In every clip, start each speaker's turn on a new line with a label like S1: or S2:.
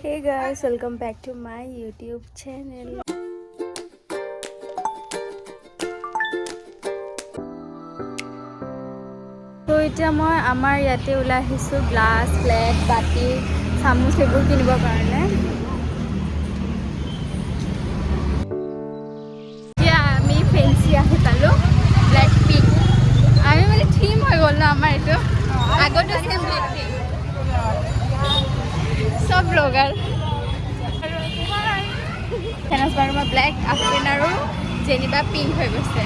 S1: Hey guys, welcome back to my YouTube channel. So এতিয়া মই আমাৰ ইয়াতে ওলাই আহিছো গ্লাস, প্লেট, বাটি, চামুচ এইবোৰ কিনিবৰ কাৰণে। এতিয়া আমি ফেন্সি আহি পালো ব্লেক পিংক। আমি মানে থিম হৈ গ'ল ন আমাৰ এইটো। আগতে আছিল ব্লেক পিংক। সব ব্লগাৰ। ফেনাস বাৰুমা ব্লেক, আফ্ৰিন আৰু জেনিবা পিংক হৈ গৈছে।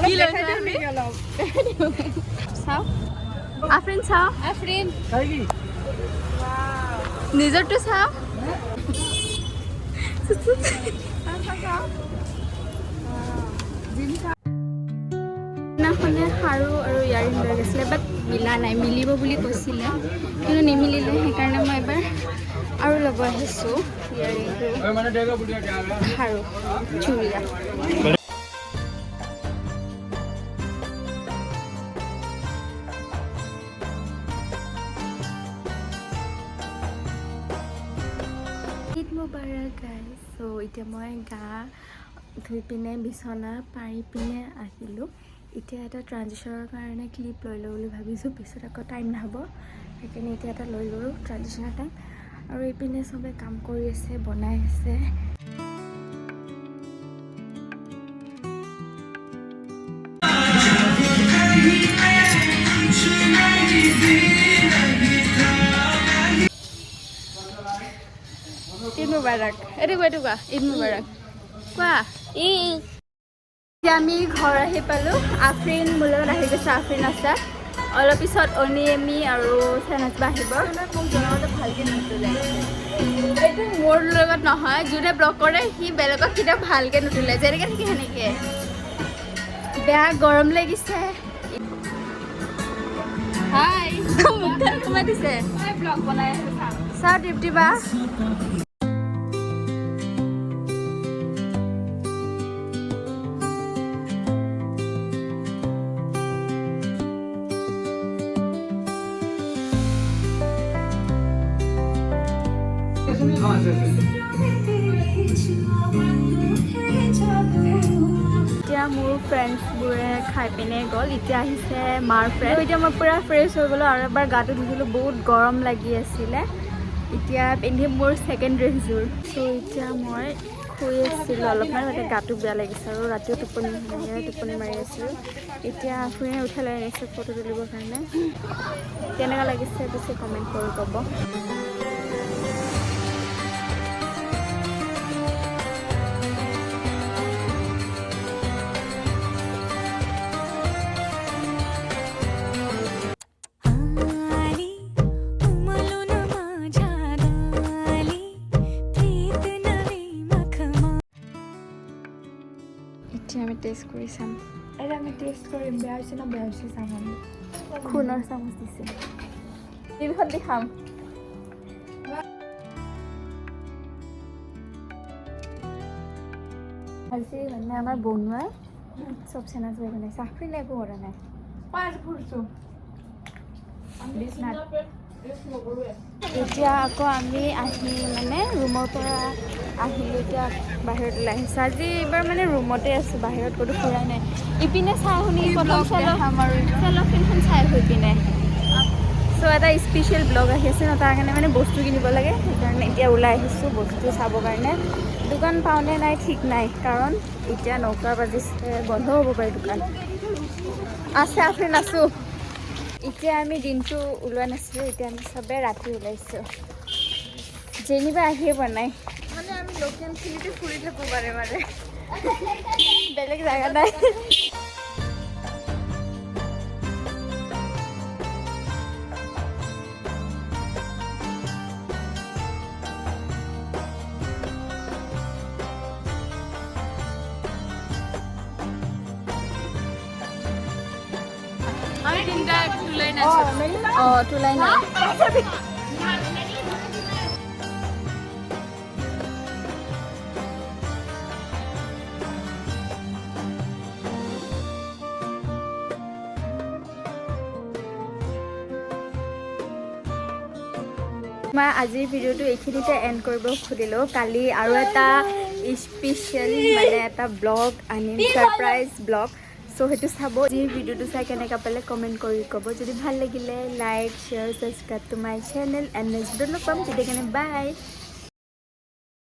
S1: কি লৈছে আমি? চাও আফ্ৰিন চাও আফ্ৰিন নিজৰটো চাও দিনাখনে সাৰু আৰু ইয়াৰিং লৈ গৈছিলে বাট মিলা নাই, মিলিব বুলি কৈছিলে কিন্তু নিমিলিলে, সেইকাৰণে মই এবাৰ আৰু ল'ব আহিছোঁ ইয়াৰিংটো সাৰু চুৰিয়া। ঈদ মুবাৰক গাইজ। চ' এতিয়া মই গা ধুই পিনে বিচনা পাৰি পিনে আহিলোঁ। এতিয়া এটা ট্ৰানজিশ্যনৰ কাৰণে ক্লিপ লৈ লওঁ বুলি ভাবিছোঁ, পিছত আকৌ টাইম নহ'ব, সেইকাৰণে এতিয়া এটা লৈ লওঁ ট্ৰানজিশ্যনৰ টাইম। আৰু এইপিনে চবে কাম কৰি আছে, বনাই আছে। ঈদ মুবাৰক। এইটো কোৱা ঈদ মুবাৰক কোৱা। এতিয়া আমি ঘৰ আহি পালোঁ। আফ্ৰিন মোৰ লগত আহি গৈছে, আফ্ৰিন আছে। অলপ পিছত অনিয়েমি আৰু ফেনাছবা আহিব। ভালকৈ নুতুলে, এইটো মোৰ লগত নহয়, যোনে ব্লগ কৰে সি বেলেগক কেতিয়াও ভালকৈ নুতুলে, যেনেকৈ থাকে সেনেকৈ। বেয়া গৰম লাগিছে। হাই মুখখন সোমাই দিছে। ব্লগ বনাই চাওঁ তৃপ্তি বা। এতিয়া মোৰ ফ্ৰেণ্ডছবোৰে খাই পিনে গ'ল। এতিয়া আহিছে মাৰ ফ্ৰেণ্ড। এতিয়া মই পূৰা ফ্ৰেছ হৈ গ'লোঁ আৰু এবাৰ গাটো ধুইছিলোঁ, বহুত গৰম লাগি আছিলে। এতিয়া পিন্ধিম মোৰ ছেকেণ্ড ড্ৰেছযোৰ। চ' এতিয়া মই শুই আছিলোঁ অলপমান, মানে গাটো বেয়া লাগিছে আৰু ৰাতিও টোপনি মাৰি আছিলোঁ। এতিয়া ফুৰিনে উঠাই লৈ আনিছে ফটো তুলিবৰ কাৰণে। কেনেকুৱা লাগিছে পিছে কমেণ্ট কৰি ক'ব। এতিয়া আমি টেষ্ট কৰি চাম।
S2: এটা আমি টেষ্ট কৰিম, বেয়া হৈছে না বেয়া হৈছে চাম আমি।
S1: খুনৰ চামুচ দিছে, তিলখন দি খাম। আজি মানে আমাৰ বনোৱাই চব চেনাজ হৈ বনাইছে। আফ্ৰিনে একো কৰা নাই। এতিয়া আকৌ আমি আহি মানে ৰুমৰ পৰা আহিলোঁ, এতিয়া বাহিৰত ওলাই আহিছোঁ। আজি এইবাৰ মানে ৰুমতে আছোঁ, বাহিৰত ক'তো ফুৰাই নাই। ইপিনে চাই শুনি প্ৰথম ফিল্মখন চাই হৈ পিনে। চ' এটা স্পেচিয়েল ব্লগ আহি আছে ন, তাৰ কাৰণে মানে বস্তু কিনিব লাগে, সেইকাৰণে এতিয়া ওলাই আহিছোঁ বস্তু চাবৰ কাৰণে। দোকান পাওঁনে নাই ঠিক নাই, কাৰণ এতিয়া 9টা বাজিছে, বন্ধ হ'ব পাৰে দোকান। আছে আফ্ৰিন আছোঁ। এতিয়া আমি দিনটো ওলোৱা নাছিলোঁ, এতিয়া আমি চবে ৰাতি ওলাইছোঁ। যেনিবা আহিয়ে পোৱা নাই, মানে আমি লোকেলখিনিতে ফুৰি থাকোঁ বাৰে বাৰে, বেলেগ জেগা নাই। আমি তিনিটা তোলাই নাই। তোলাই নাই। মই আজিৰ ভিডিঅ'টো এইখিনিতে এণ্ড কৰিব খুজিলোঁ কালি আৰু এটা স্পেচিয়েল মানে এটা ব্লগ আনিম ছাৰপ্ৰাইজ ব্লগ চ' সেইটো চাব যি ভিডিঅ'টো চাই কেনেকুৱা পালে কমেণ্ট কৰি ক'ব যদি ভাল লাগিলে like share subscribe to my channel and next ভিডিঅ'ত লগ পাম তেতিয়া কাৰণে বাই